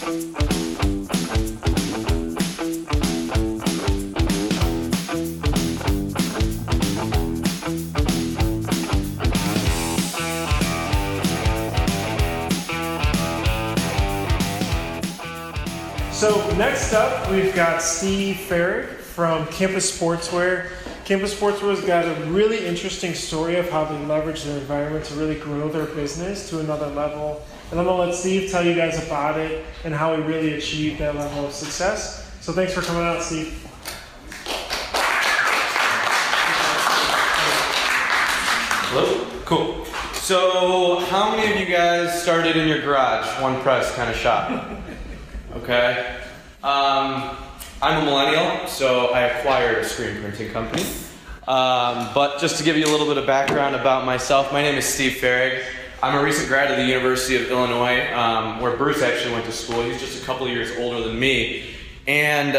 So next up, we've got Steve Farag from Campus Sportswear. Campus Sportswear's got a really interesting story of how they leverage their environment to really grow their business to another level. And I'm gonna let Steve tell you guys about it and how he really achieved that level of success. So thanks for coming out, Steve. Hello? Cool. So how many of you guys started in your garage, one press kind of shop? Okay. I'm a millennial, so I acquired a screen printing company. But just to give you a little bit of background about myself, my name is Steve Farag. I'm a recent grad of the University of Illinois, where Bruce actually went to school. He's just a couple of years older than me. And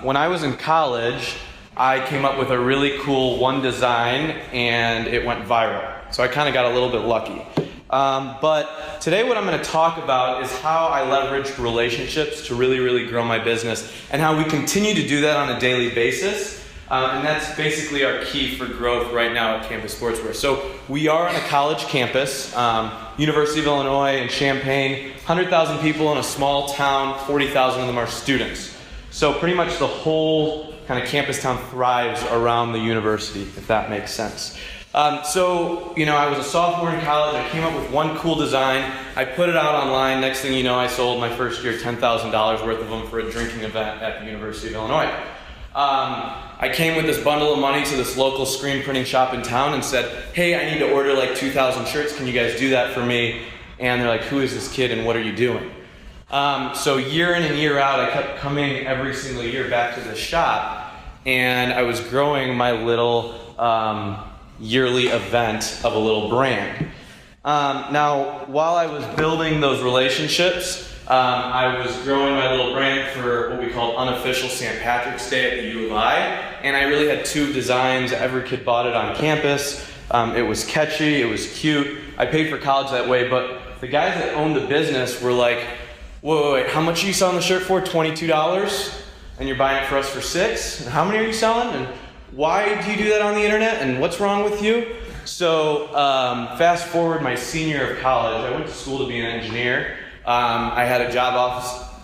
when I was in college, I came up with a really cool one design, and it went viral. So I kind of got a little bit lucky. But today what I'm going to talk about is how I leverage relationships to really grow my business, and how we continue to do that on a daily basis. And that's basically our key for growth right now at Campus Sportswear. So we are on a college campus, University of Illinois in Champaign, 100,000 people in a small town, 40,000 of them are students. So pretty much the whole kind of campus town thrives around the university, if that makes sense. So, I was a sophomore in college. I came up with one cool design. I put it out online. Next thing you know, I sold my first year $10,000 worth of them for a drinking event at the University of Illinois. I came with this bundle of money to this local screen printing shop in town and said, hey, I need to order like 2,000 shirts. Can you guys do that for me? And they're like, who is this kid and what are you doing? So year in and year out, I kept coming every single year back to this shop, and I was growing my little yearly event of a little brand. Now, while I was building those relationships, I was growing my little brand for what we call unofficial St. Patrick's Day at the U of I, and I really had two designs. Every kid bought it on campus. It was catchy, it was cute. I paid for college that way, but the guys that owned the business were like, wait, how much are you selling the shirt for? $22? And you're buying it for us for $6? And how many are you selling? And why do you do that on the internet? And what's wrong with you? So fast forward my senior year of college, I went to school to be an engineer. I had a job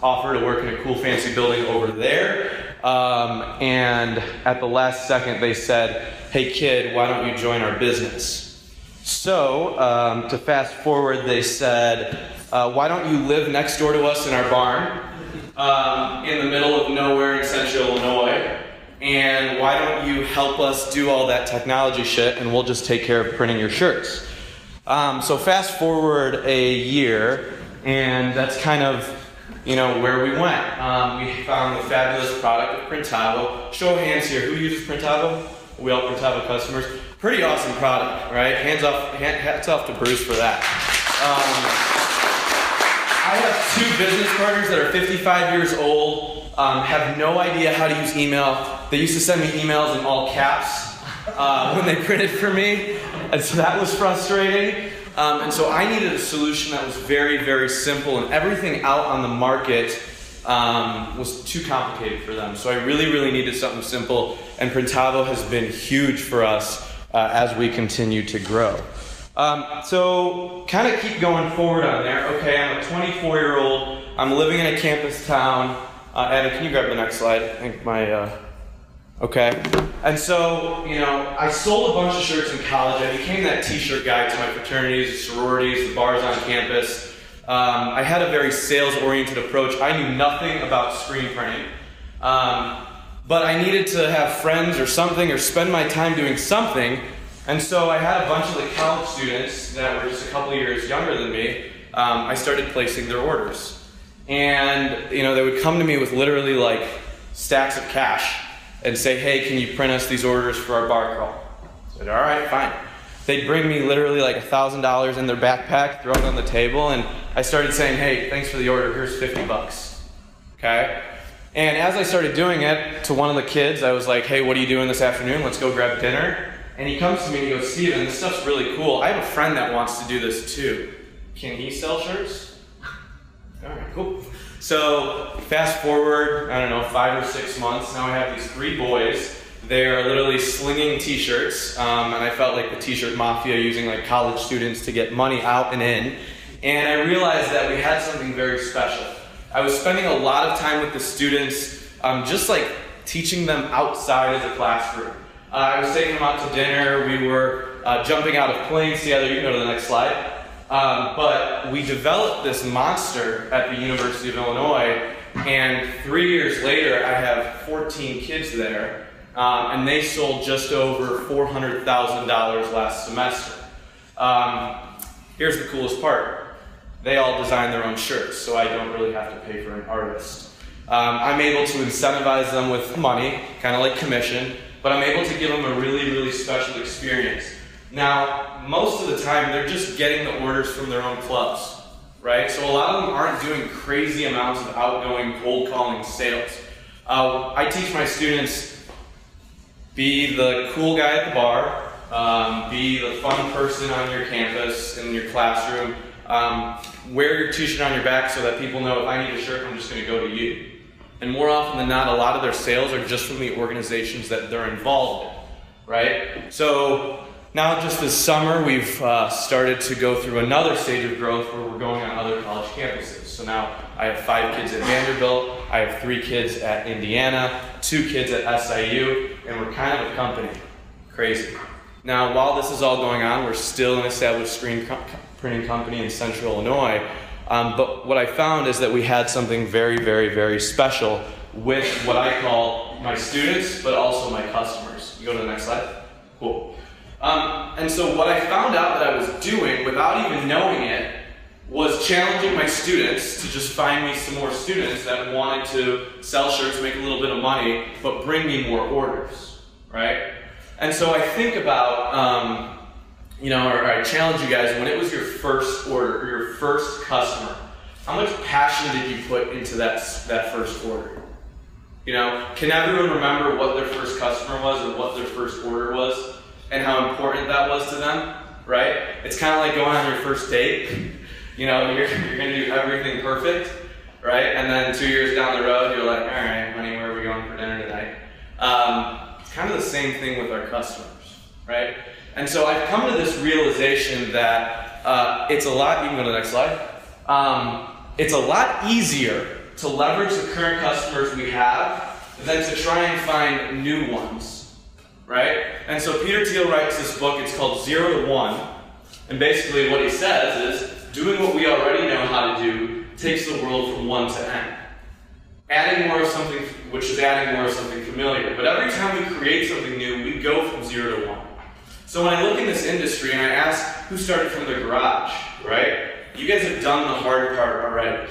offer to work in a cool fancy building over there. And at the last second they said, hey kid, why don't you join our business? So to fast forward, they said, why don't you live next door to us in our barn in the middle of nowhere in central Illinois? And why don't you help us do all that technology shit and we'll just take care of printing your shirts. So fast forward a year, and that's kind of where we went. We found the fabulous product of Printavo. Show of hands here, who uses Printavo? We all Printavo customers. Pretty awesome product, right? Hats off to Bruce for that. I have two business partners that are 55 years old, have no idea how to use email. They used to send me emails in all caps when they printed for me, and so that was frustrating. And so I needed a solution that was very simple, and everything out on the market was too complicated for them. So I really needed something simple, and Printavo has been huge for us as we continue to grow. So kind of keep going forward on there. Okay, I'm a 24-year-old. I'm living in a campus town. Adam, can you grab the next slide? I think my, okay. And so, I sold a bunch of shirts in college. I became that t-shirt guy to my fraternities, the sororities, the bars on campus. I had a very sales-oriented approach. I knew nothing about screen printing. But I needed to have friends or something, or spend my time doing something. And so I had a bunch of the college students that were just a couple years younger than me. I started placing their orders. And they would come to me with literally like stacks of cash and say, hey, can you print us these orders for our bar crawl? I said, all right, fine. They'd bring me literally like $1,000 in their backpack, throw it on the table, and I started saying, hey, thanks for the order, here's $50, okay? And as I started doing it to one of the kids, I was like, hey, what are you doing this afternoon? Let's go grab dinner. And he comes to me and he goes, Steven, this stuff's really cool. I have a friend that wants to do this too. Can he sell shirts? All right. cool. So fast forward, I don't know, 5 or 6 months, now I have these 3 boys. They're literally slinging t-shirts, and I felt like the TShirt Mafia, using like college students to get money out and in. And I realized that we had something very special. I was spending a lot of time with the students, just like teaching them outside of the classroom. I was taking them out to dinner, we were jumping out of planes together. You can go to the next slide. But we developed this monster at the University of Illinois, and 3 years later I have 14 kids there. And they sold just over $400,000 last semester. Here's the coolest part. They all design their own shirts, so I don't really have to pay for an artist. I'm able to incentivize them with money, kind of like commission, but I'm able to give them a really, really special experience. Now, most of the time, they're just getting the orders from their own clubs, right? So a lot of them aren't doing crazy amounts of outgoing cold calling sales. I teach my students, be the cool guy at the bar, be the fun person on your campus, in your classroom, wear your t-shirt on your back so that people know if I need a shirt, I'm just going to go to you. And more often than not, a lot of their sales are just from the organizations that they're involved in, right? So now just this summer, we've started to go through another stage of growth where we're going on other college campuses. So now I have 5 kids at Vanderbilt, I have 3 kids at Indiana, 2 kids at SIU, and we're kind of a company. Crazy. Now, while this is all going on, we're still an established screen printing company in Central Illinois. But what I found is that we had something very, very, very special with what I call my students, but also my customers. You go to the next slide. Cool. And so what I found out that I was doing without even knowing it was challenging my students to just find me some more students that wanted to sell shirts, make a little bit of money, but bring me more orders, right? And so I think about, or I challenge you guys, when it was your first order, or your first customer, how much passion did you put into that first order? Can everyone remember what their first customer was or what their first order was and how important that was to them, right? It's kind of like going on your first date. You're going to do everything perfect, right? And then 2 years down the road, you're like, all right, honey, where are we going for dinner tonight? It's kind of the same thing with our customers, right? And so I've come to this realization that it's a lot, you can go to the next slide, it's a lot easier to leverage the current customers we have than to try and find new ones, right? And so Peter Thiel writes this book, it's called 0 to 1, and basically what he says is, doing what we already know how to do takes the world from 1 to n. Adding more of something, which is adding more of something familiar. But every time we create something new, we go from 0 to 1. So when I look in this industry and I ask who started from the garage, right? You guys have done the hard part already.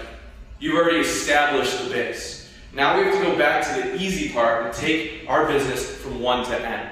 You've already established the base. Now we have to go back to the easy part and take our business from 1 to n.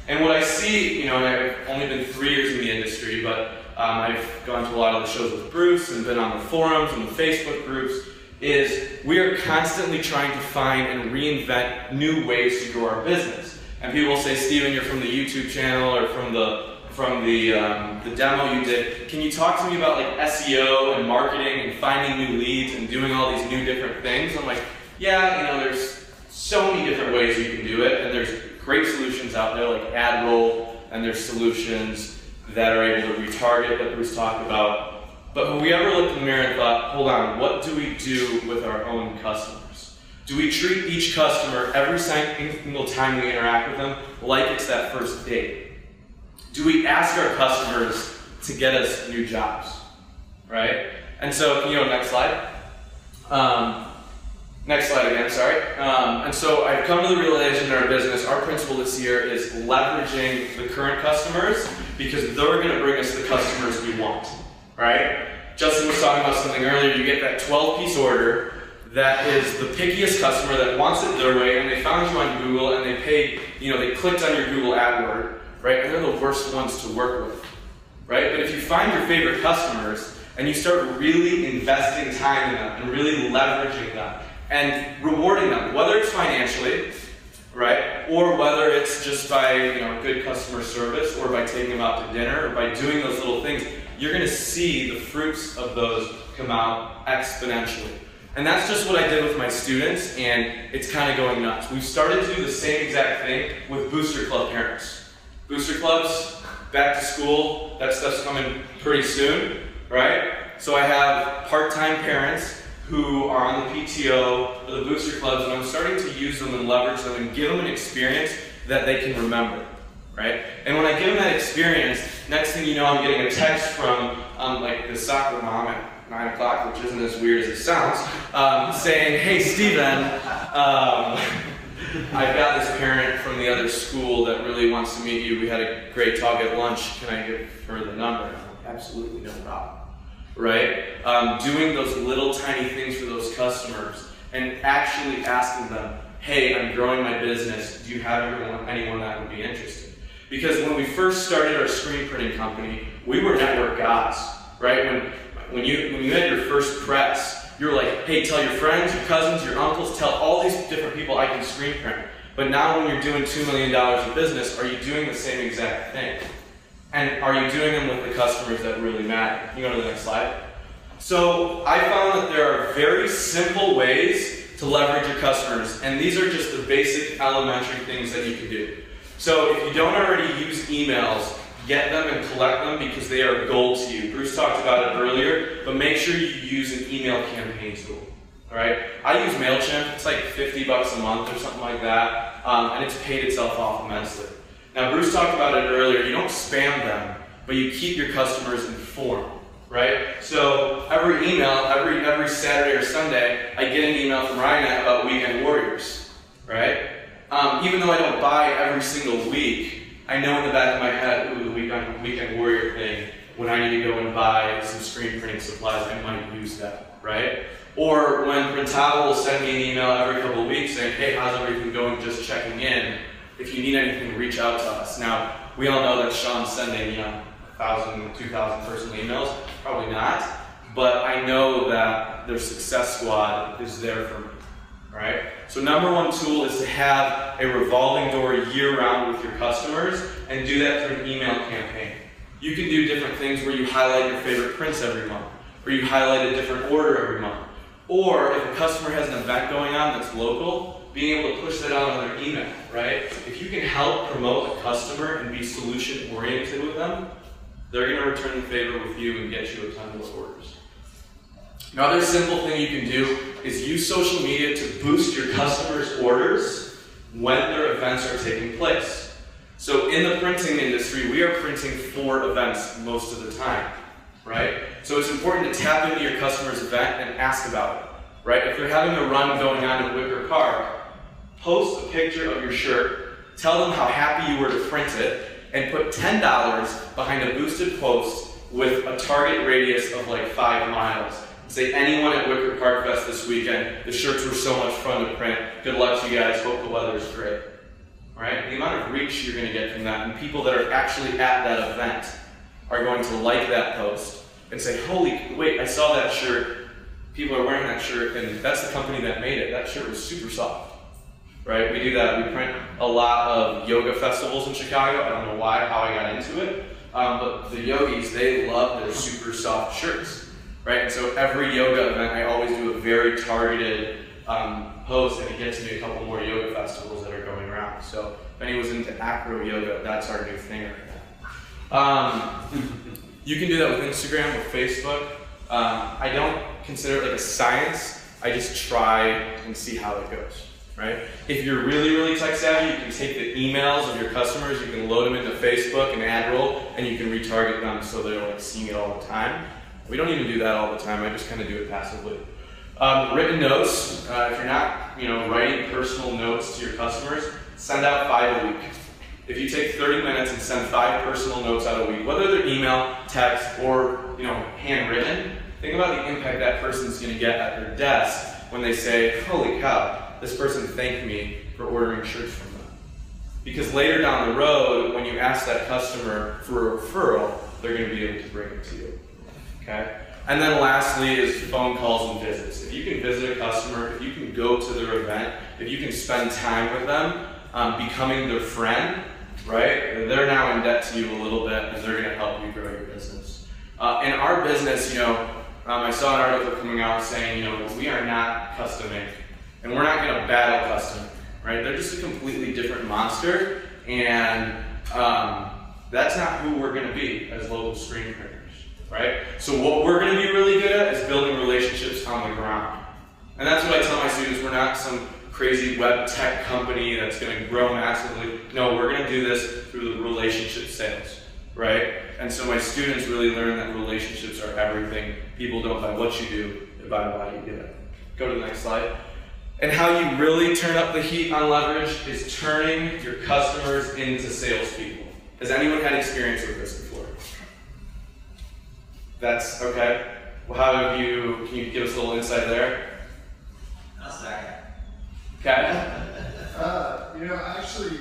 And what I see, and I've only been 3 years in the industry, but I've gone to a lot of the shows with Bruce and been on the forums and the Facebook groups, is we are constantly trying to find and reinvent new ways to grow our business. And people will say, Steven, you're from the YouTube channel or from the demo you did. Can you talk to me about like SEO and marketing and finding new leads and doing all these new different things? I'm like, yeah, there's so many different ways you can do it, and there's great solutions out there like AdRoll, and there's solutions that are able to retarget that Bruce talked about. But have we ever looked in the mirror and thought, hold on, what do we do with our own customers? Do we treat each customer every single time we interact with them like it's that first date? Do we ask our customers to get us new jobs, right? And so, can you go next slide? Next slide again, sorry. And so I've come to the realization in our business, our principle this year is leveraging the current customers because they're going to bring us the customers we want, right? Justin was talking about something earlier. You get that 12-piece order that is the pickiest customer that wants it their way, and they found you on Google and they paid, they clicked on your Google AdWord, right? And they're the worst ones to work with, right? But if you find your favorite customers and you start really investing time in them and really leveraging them, and rewarding them, whether it's financially, right, or whether it's just by good customer service, or by taking them out to dinner, or by doing those little things, you're going to see the fruits of those come out exponentially. And that's just what I did with my students, and it's kind of going nuts. We've started to do the same exact thing with Booster Club parents. Booster Clubs, back to school, that stuff's coming pretty soon, right? So I have part-time parents who are on the PTO or the Booster Clubs, and I'm starting to use them and leverage them and give them an experience that they can remember, right? And when I give them that experience, next thing you know, I'm getting a text from like the soccer mom at 9 o'clock, which isn't as weird as it sounds, saying, hey Steven, I've got this parent from the other school that really wants to meet you. We had a great talk at lunch. Can I give her the number? I'm like, absolutely, no problem. Right? Doing those little tiny things for those customers and actually asking them, hey, I'm growing my business. Do you have anyone that would be interested? Because when we first started our screen printing company, we were network guys, right? When you had your first press, you were like, hey, tell your friends, your cousins, your uncles, tell all these different people I can screen print. But now when you're doing $2 million of business, are you doing the same exact thing? And are you doing them with the customers that really matter? Can you go to the next slide? So I found that there are very simple ways to leverage your customers, and these are just the basic elementary things that you can do. So if you don't already use emails, get them and collect them because they are gold to you. Bruce talked about it earlier, but make sure you use an email campaign tool. All right? I use MailChimp. It's like $50 a month or something like that, and it's paid itself off immensely. Now, Bruce talked about it earlier. You don't spam them, but you keep your customers informed, right? So every email, every Saturday or Sunday, I get an email from Ryan about Weekend Warriors, right? Even though I don't buy every single week, I know in the back of my head, ooh, the Weekend Warrior thing, when I need to go and buy some screen printing supplies, I might use that, right? Or when Printavo will send me an email every couple of weeks saying, hey, how's everything going, just checking in. If you need anything, reach out to us. Now, we all know that Sean's sending, 1,000, 2,000 personal emails. Probably not. But I know that their success squad is there for me. Right? So number one tool is to have a revolving door year-round with your customers and do that through an email campaign. You can do different things where you highlight your favorite prints every month, or you highlight a different order every month. Or if a customer has an event going on that's local, being able to push that out on their email, right? If you can help promote a customer and be solution-oriented with them, they're going to return the favor with you and get you a ton of orders. Another simple thing you can do is use social media to boost your customers' orders when their events are taking place. So in the printing industry, we are printing for events most of the time, right? So it's important to tap into your customer's event and ask about it, right? If they're having a run going on at Wicker Park, post a picture of your shirt, tell them how happy you were to print it, and put $10 behind a boosted post with a target radius of like 5 miles. Say, anyone at Wicker Park Fest this weekend, the shirts were so much fun to print. Good luck to you guys. Hope the weather's great. All right? The amount of reach you're going to get from that, and people that are actually at that event are going to like that post and say, wait, I saw that shirt. People are wearing that shirt, and that's the company that made it. That shirt was super soft. Right? We do that. We print a lot of yoga festivals in Chicago. I don't know how I got into it, but the yogis, they love their super soft shirts. Right? And so every yoga event, I always do a very targeted post, and it gets me a couple more yoga festivals that are going around. So if anyone's into acro yoga, that's our new thing right now. You can do that with Instagram, with Facebook. I don't consider it like a science. I just try and see how it goes. Right? If you're really, really tech savvy, you can take the emails of your customers, you can load them into Facebook and ad roll, and you can retarget them so they're like seeing it all the time. We don't even do that all the time. I just kind of do it passively. Written notes. If you're not, writing personal notes to your customers, send out 5 a week. If you take 30 minutes and send 5 personal notes out a week, whether they're email, text, or handwritten, think about the impact that person's going to get at their desk when they say, "Holy cow, this person thanked me for ordering shirts from them." Because later down the road, when you ask that customer for a referral, they're going to be able to bring it to you. Okay? And then lastly is phone calls and visits. If you can visit a customer, if you can go to their event, if you can spend time with them, becoming their friend, right? They're now in debt to you a little bit, and they're going to help you grow your business. In our business, I saw an article coming out saying, we are not custom ink, and we're not going to battle custom ink, right? They're just a completely different monster, and that's not who we're going to be as local screen printers, right? So what we're going to be really good at is building relationships on the ground. And that's what I tell my students. We're not some crazy web tech company that's going to grow massively. No, we're going to do this through the relationship sales, right? And so my students really learn that relationships are everything. People don't buy what you do, they buy why you do it. Go to the next slide. And how you really turn up the heat on leverage is turning your customers into salespeople. Has anyone had experience with this before? That's okay. Well, can you give us a little insight there? I'll second. Okay. I actually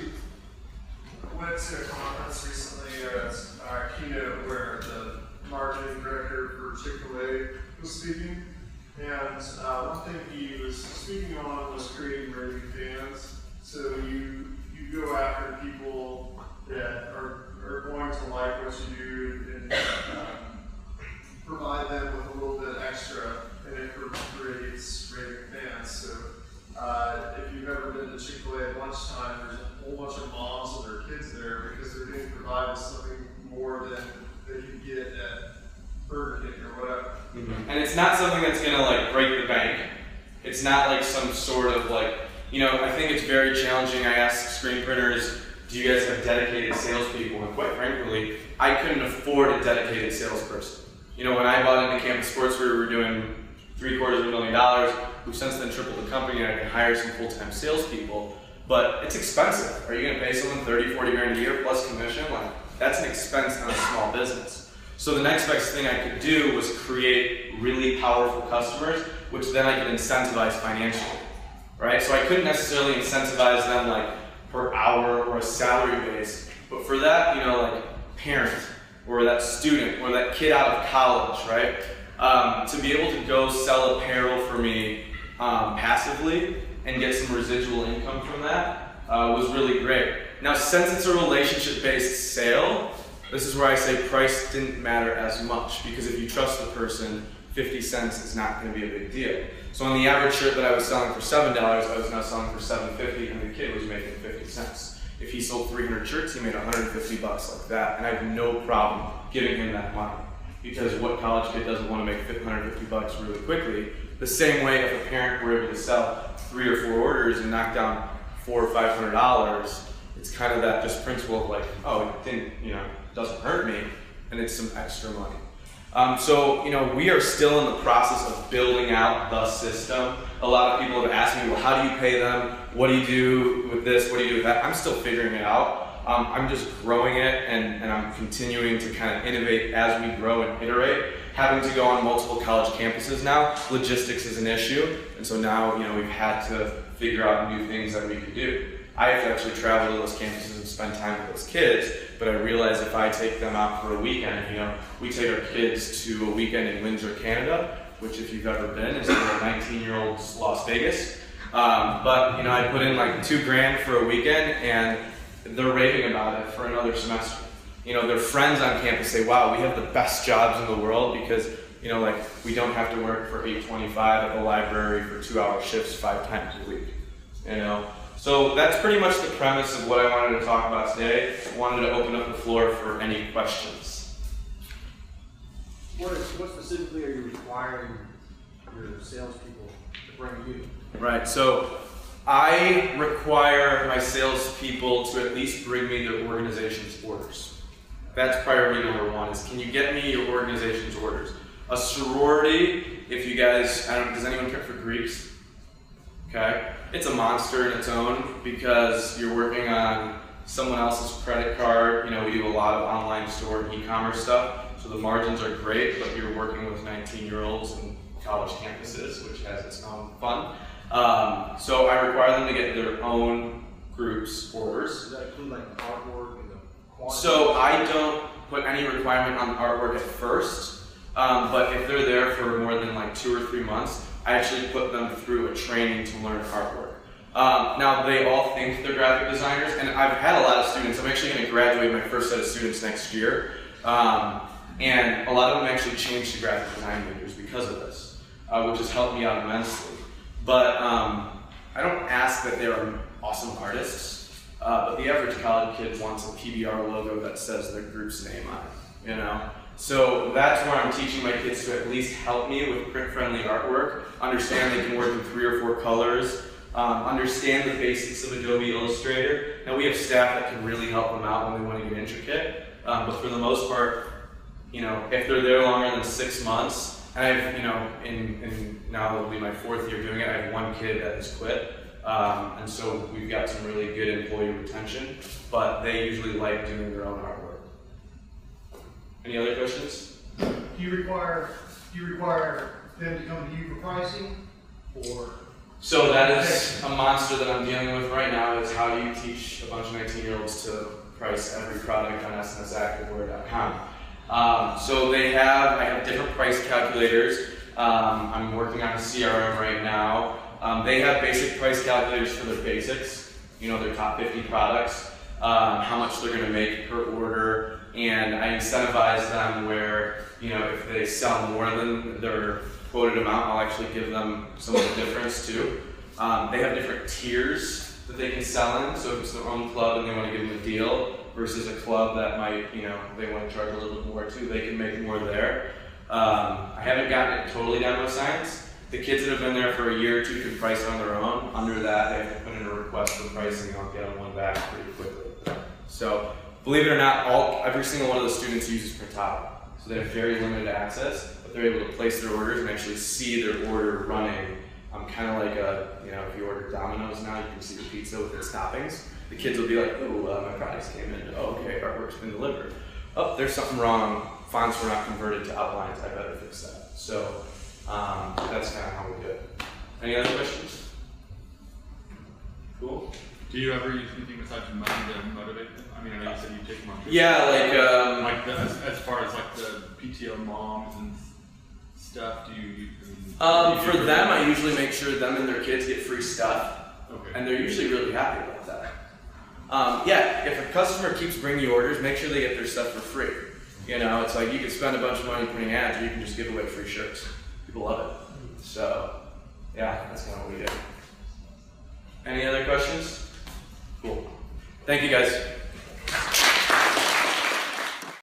went to a conference recently at our keynote where the marketing director for Chick-fil-A was speaking. And one thing he was speaking on was creating raving fans. So you go after people that are going to like what you do and provide them with a little bit extra, and it creates raving fans. So if you've ever been to Chick-fil-A at lunchtime, there's a whole bunch of moms and their kids there because they're being provided something more than they can get at Burger King or whatever. Mm-hmm. And it's not something that's gonna break the bank. It's not like some sort of I think it's very challenging. I ask screen printers, do you guys have dedicated salespeople? And quite frankly, I couldn't afford a dedicated salesperson. When I bought into Campus Sportswear, we were doing $750,000. We've since then tripled the company, and I can hire some full-time salespeople. But it's expensive. Are you going to pay someone $30, $40 grand a year plus commission? That's an expense on a small business. So the next best thing I could do was create really powerful customers, which then I could incentivize financially, right? So I couldn't necessarily incentivize them per hour or a salary base, but for that, parent or that student or that kid out of college, right? To be able to go sell apparel for me passively and get some residual income from that was really great. Now, since it's a relationship-based sale, this is where I say price didn't matter as much, because if you trust the person, 50 cents is not going to be a big deal. So on the average shirt that I was selling for $7, I was now selling for $7.50, and the kid was making 50 cents. If he sold 300 shirts, he made 150 bucks like that, and I have no problem giving him that money. Because what college kid doesn't want to make 150 bucks really quickly? The same way if a parent were able to sell 3 or 4 orders and knock down $400 or $500, it's kind of that just principle of it didn't, doesn't hurt me, and it's some extra money. So we are still in the process of building out the system. A lot of people have asked me, well, how do you pay them? What do you do with this? What do you do with that? I'm still figuring it out. I'm just growing it, and I'm continuing to kind of innovate as we grow and iterate. Having to go on multiple college campuses now, logistics is an issue, and so now we've had to figure out new things that we could do. I have to actually travel to those campuses and spend time with those kids, but I realize if I take them out for a weekend, we take our kids to a weekend in Windsor, Canada, which if you've ever been, is like 19-year-old's Las Vegas. But I put in $2 grand for a weekend, and they're raving about it for another semester. Their friends on campus say, wow, we have the best jobs in the world because, we don't have to work for $8.25 at the library for 2-hour shifts 5 times a week, So that's pretty much the premise of what I wanted to talk about today. I wanted to open up the floor for any questions. What specifically are you requiring your salespeople to bring you? Right, so I require my salespeople to at least bring me their organization's orders. That's priority number 1, is can you get me your organization's orders? A sorority, if you guys, does anyone care for Greeks? Okay, it's a monster in its own because you're working on someone else's credit card. We do a lot of online store and e-commerce stuff, so the margins are great, but you're working with 19-year-olds and college campuses, which has its own fun. So I require them to get their own group's orders. Does that include the artwork and the quantity? So I don't put any requirement on artwork at first, but if they're there for more than 2 or 3 months, I actually put them through a training to learn artwork. Now they all think they're graphic designers, and I've had a lot of students. I'm actually going to graduate my first set of students next year. And a lot of them actually changed to graphic design majors because of this, which has helped me out immensely. But I don't ask that they're awesome artists, but the average college kid wants a PBR logo that says their group's name on it, you know? So that's where I'm teaching my kids to at least help me with print-friendly artwork, understand they can work in 3 or 4 colors, understand the basics of Adobe Illustrator. Now we have staff that can really help them out when they want to get intricate, but for the most part, you know, if they're there longer than 6 months, and I've, you know, in now it'll be my 4th year doing it, I have 1 kid that has quit, and so we've got some really good employee retention, but they usually like doing their own artwork. Any other questions? Do you require them to come to you for pricing, or? So that is a monster that I'm dealing with right now, is how do you teach a bunch of 19-year-olds to price every product on snsactivewear.com. So I have different price calculators. I'm working on a CRM right now. They have basic price calculators for their basics, you know, their top 50 products, how much they're gonna make per order, and I incentivize them where, you know, if they sell more than their quoted amount, I'll actually give them some of the difference too. They have different tiers that they can sell in, so if it's their own club and they want to give them a deal versus a club that might, you know, they want to charge a little bit more too, they can make more there. I haven't gotten it totally down with science. The kids that have been there for a year or 2 can price on their own. Under that, they have to put in a request for pricing, and I'll get them one back pretty quickly. So, believe it or not, every single one of the students uses Printavo. So they have very limited access, but they're able to place their orders and actually see their order running. Kind of like you know, if you order Domino's now, you can see the pizza with its toppings. The kids will be like, oh, my products came in. Oh, okay, artwork's been delivered. Oh, there's something wrong. Fonts were not converted to outlines. I better fix that. So that's kind of how we do it. Any other questions? Cool. Do you ever use anything besides money to motivate them? I mean, I know you said you take them on trips. Yeah, as far as like the PTO moms and stuff, do you for them, I usually make sure them and their kids get free stuff. Okay. And they're usually really happy about that. Yeah, if a customer keeps bringing you orders, make sure they get their stuff for free. You know, it's like you can spend a bunch of money putting ads, or you can just give away free shirts. People love it. So, yeah, that's kind of what we do. Any other questions? Cool. Thank you, guys.